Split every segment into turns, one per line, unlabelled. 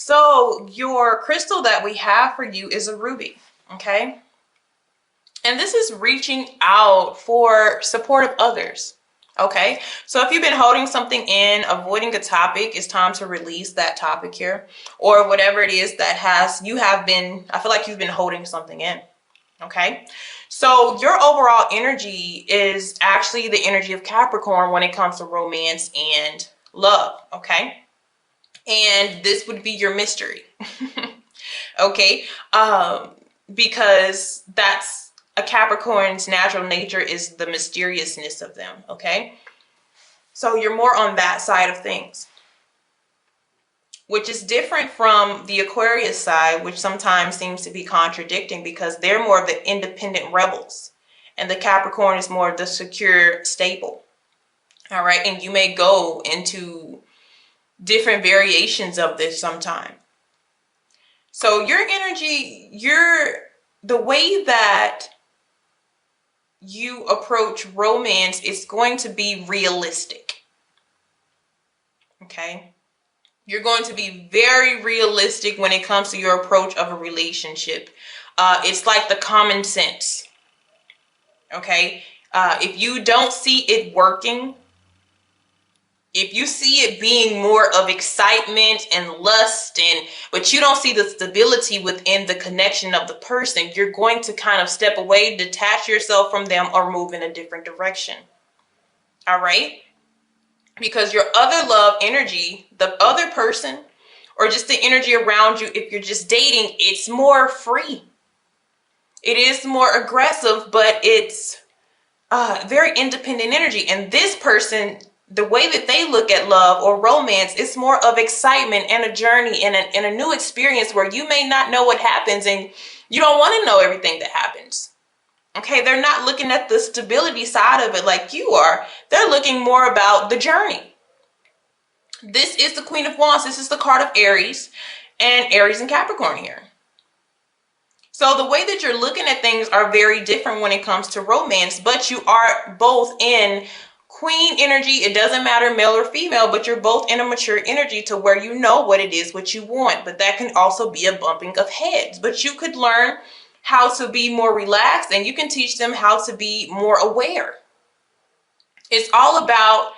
So your crystal that we have for you is a ruby, okay? And this is reaching out for support of others, okay? So if you've been holding something in, avoiding a topic, it's time to release that topic here, or whatever it is that I feel like you've been holding something in, okay? So your overall energy is actually the energy of Capricorn when it comes to romance and love, okay? And this would be your mystery. Okay, because that's a Capricorn's natural nature, is the mysteriousness of them. Okay, so you're more on that side of things, which is different from the Aquarius side, which sometimes seems to be contradicting because they're more of the independent rebels and the Capricorn is more of the secure, stable. All right, and you may go into different variations of this sometime. So your energy, the way that you approach romance is going to be realistic. Okay? You're going to be very realistic when it comes to your approach of a relationship. It's like the common sense. Okay? If you don't see it working, if you see it being more of excitement and lust, but you don't see the stability within the connection of the person, you're going to kind of step away, detach yourself from them, or move in a different direction. All right? Because your other love energy, the other person, or just the energy around you, if you're just dating, it's more free. It is more aggressive, but it's very independent energy. And this person, the way that they look at love or romance, is more of excitement and a journey and a new experience where you may not know what happens and you don't want to know everything that happens. Okay, they're not looking at the stability side of it like you are. They're looking more about the journey. This is the Queen of Wands. This is the card of Aries and Capricorn here. So the way that you're looking at things are very different when it comes to romance, but you are both in Queen energy. It doesn't matter male or female, but you're both in a mature energy to where you know what it is, what you want. But that can also be a bumping of heads. But you could learn how to be more relaxed, and you can teach them how to be more aware. It's all about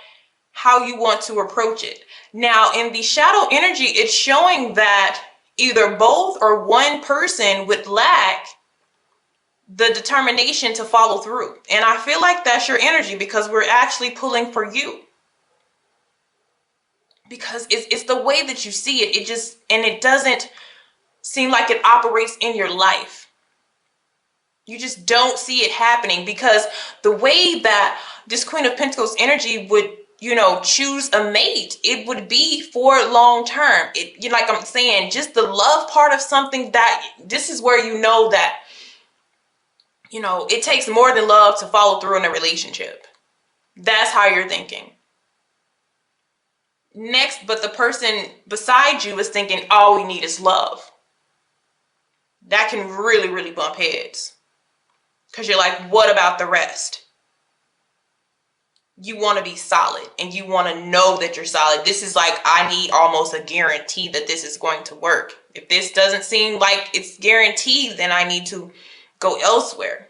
how you want to approach it. Now, in the shadow energy, it's showing that either both or one person would lack the determination to follow through. And I feel like that's your energy because we're actually pulling for you. Because it's the way that you see it. It doesn't seem like it operates in your life. You just don't see it happening because the way that this Queen of Pentacles energy would, choose a mate, it would be for long term. Like I'm saying, just the love part of something, that this is where you know that, it takes more than love to follow through in a relationship. That's how you're thinking. Next, but the person beside you is thinking all we need is love. That can really, really bump heads. Because you're like, what about the rest? You want to be solid and you want to know that you're solid. This is like, I need almost a guarantee that this is going to work. If this doesn't seem like it's guaranteed, then I need to go elsewhere.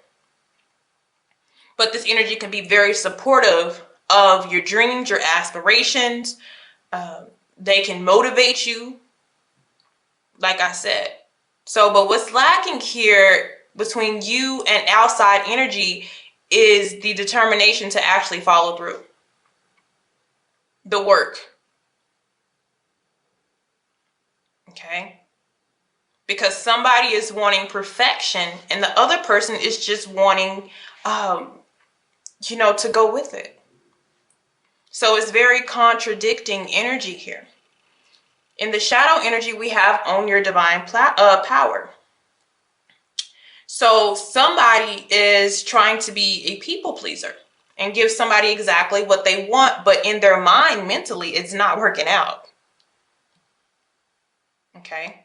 But this energy can be very supportive of your dreams, your aspirations. They can motivate you, like I said. So, but what's lacking here between you and outside energy is the determination to actually follow through. The work. Okay? Because somebody is wanting perfection and the other person is just wanting, to go with it. So it's very contradicting energy here. In the shadow energy, we have own your divine power. So somebody is trying to be a people pleaser and give somebody exactly what they want, but in their mind, mentally, it's not working out. Okay?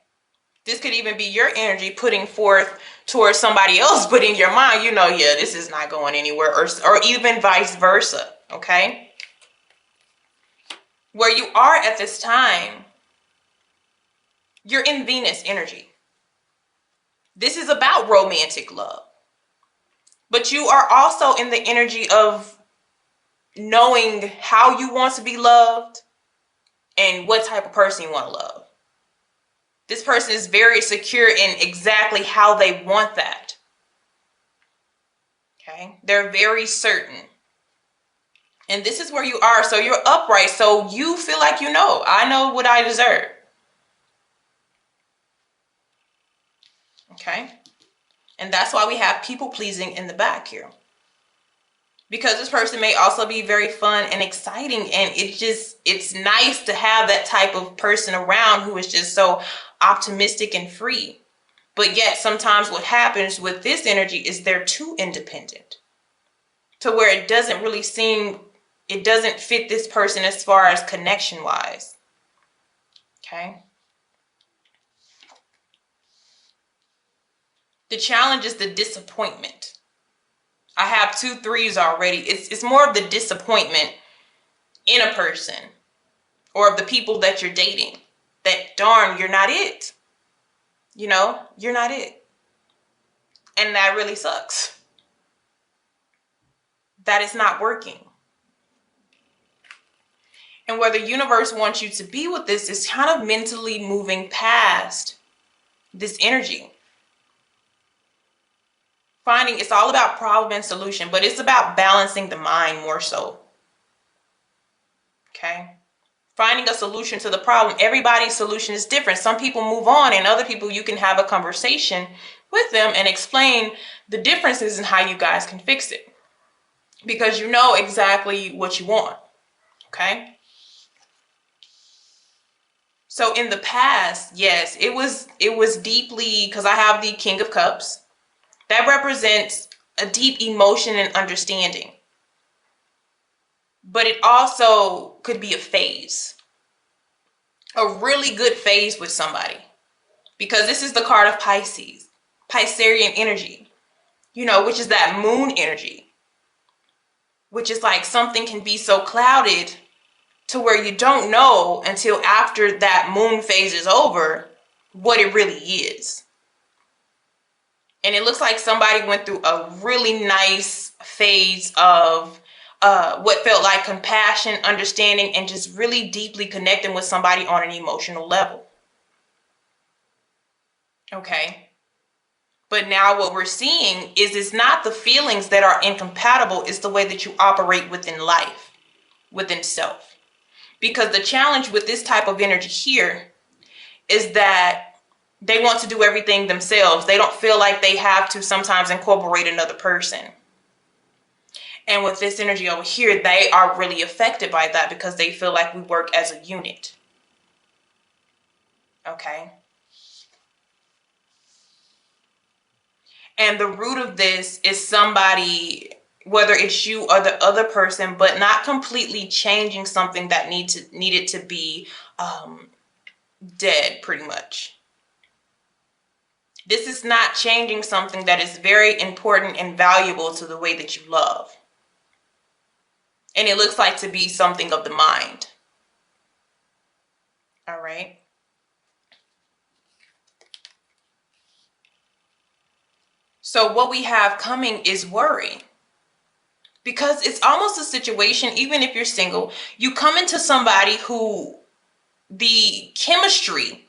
This could even be your energy putting forth towards somebody else, but in your mind, this is not going anywhere, or even vice versa. Okay? Where you are at this time, You're in Venus energy. This is about romantic love. But you are also in the energy of knowing how you want to be loved and what type of person you want to love. This person is very secure in exactly how they want that. Okay? They're very certain. And this is where you are. So you're upright. So you feel like you know. I know what I deserve. Okay? And that's why we have people pleasing in the back here. Because this person may also be very fun and exciting. And it's nice to have that type of person around who is just so optimistic and free. But yet sometimes what happens with this energy is they're too independent. To where it doesn't really seem, it doesn't fit this person as far as connection wise. Okay. The challenge is the disappointment. I have 2 3s already. It's more of the disappointment in a person or of the people that you're dating. That darn, you're not it. You know, you're not it. And that really sucks. That is not working. And where the universe wants you to be with this is kind of mentally moving past this energy. Finding it's all about problem and solution, but it's about balancing the mind more so. Okay? Finding a solution to the problem. Everybody's solution is different. Some people move on, and other people you can have a conversation with them and explain the differences in how you guys can fix it. Because you know exactly what you want. Okay? So in the past, yes, it was deeply, because I have the King of Cups. That represents a deep emotion and understanding. But it also could be a phase. A really good phase with somebody. Because this is the card of Pisces. Piscean energy. You know, which is that moon energy. Which is like something can be so clouded to where you don't know until after that moon phase is over what it really is. And it looks like somebody went through a really nice phase of what felt like compassion, understanding, and just really deeply connecting with somebody on an emotional level. Okay. But now what we're seeing is it's not the feelings that are incompatible, it's the way that you operate within life, within self. Because the challenge with this type of energy here is that they want to do everything themselves. They don't feel like they have to sometimes incorporate another person. And with this energy over here, they are really affected by that because they feel like we work as a unit. Okay. And the root of this is somebody, whether it's you or the other person, but not completely changing something that needed to be dead, pretty much. This is not changing something that is very important and valuable to the way that you love. And it looks like to be something of the mind. All right. So what we have coming is worry. Because it's almost a situation, even if you're single, you come into somebody who the chemistry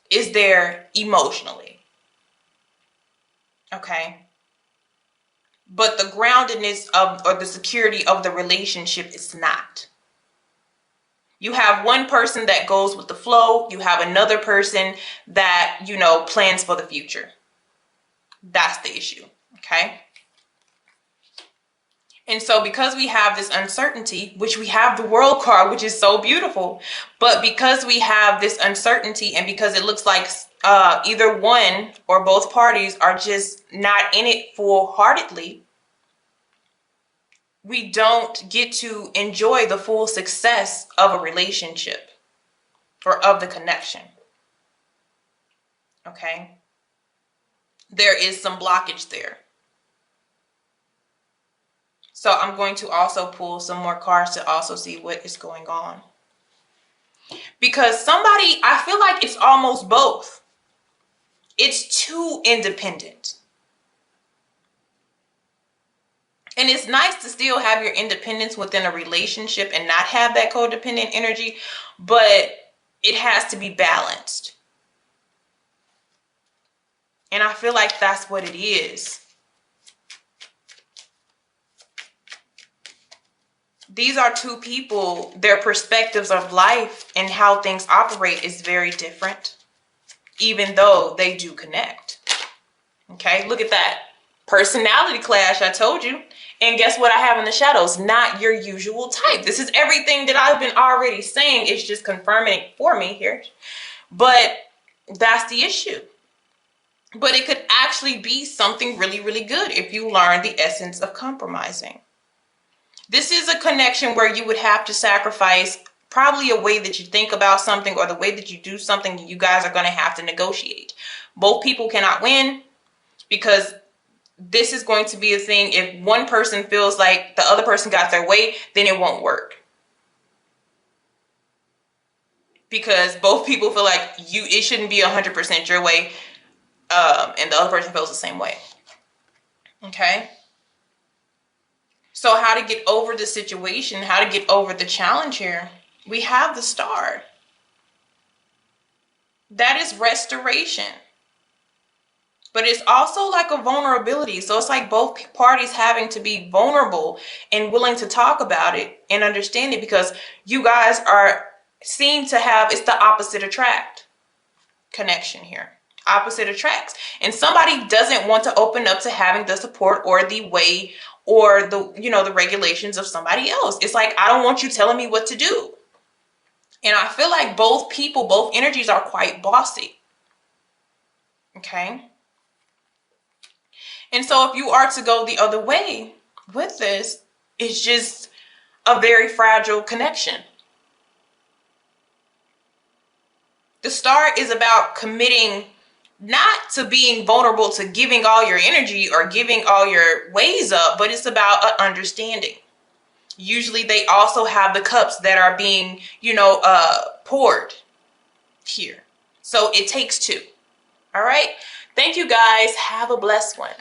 is there emotionally. Okay. But the groundedness of, or the security of the relationship is not. You have one person that goes with the flow. You have another person that, you know, plans for the future. That's the issue. Okay. And so because we have this uncertainty, which we have the World card, which is so beautiful, but because we have this uncertainty and because it looks like either one or both parties are just not in it full-heartedly, we don't get to enjoy the full success of a relationship or of the connection. Okay? There is some blockage there. So I'm going to also pull some more cards to also see what is going on. Because somebody, I feel like it's almost both. It's too independent. And it's nice to still have your independence within a relationship and not have that codependent energy, but it has to be balanced. And I feel like that's what it is. These are two people, their perspectives of life and how things operate is very different, even though they do connect. Okay, look at that. Personality clash, I told you. And guess what I have in the shadows? Not your usual type. This is everything that I've been already saying. It's just confirming it for me here. But that's the issue. But it could actually be something really, really good if you learn the essence of compromising. This is a connection where you would have to sacrifice probably a way that you think about something or the way that you do something. You guys are going to have to negotiate. Both people cannot win, because this is going to be a thing. If one person feels like the other person got their way, then it won't work. Because both people feel like it shouldn't be 100% your way, and the other person feels the same way. Okay? So how to get over the situation, how to get over the challenge here? We have the Star. That is restoration. But it's also like a vulnerability. So it's like both parties having to be vulnerable and willing to talk about it and understand it, because you guys seem to have, it's the opposite attract connection here. Opposite attracts. And somebody doesn't want to open up to having the support or the way or the regulations of somebody else. It's like, I don't want you telling me what to do. And I feel like both people, both energies are quite bossy. Okay? And so if you are to go the other way with this, it's just a very fragile connection. The Star is about committing, not to being vulnerable to giving all your energy or giving all your ways up, but it's about an understanding. Usually they also have the cups that are being, poured here. So it takes two. All right. Thank you guys. Have a blessed one.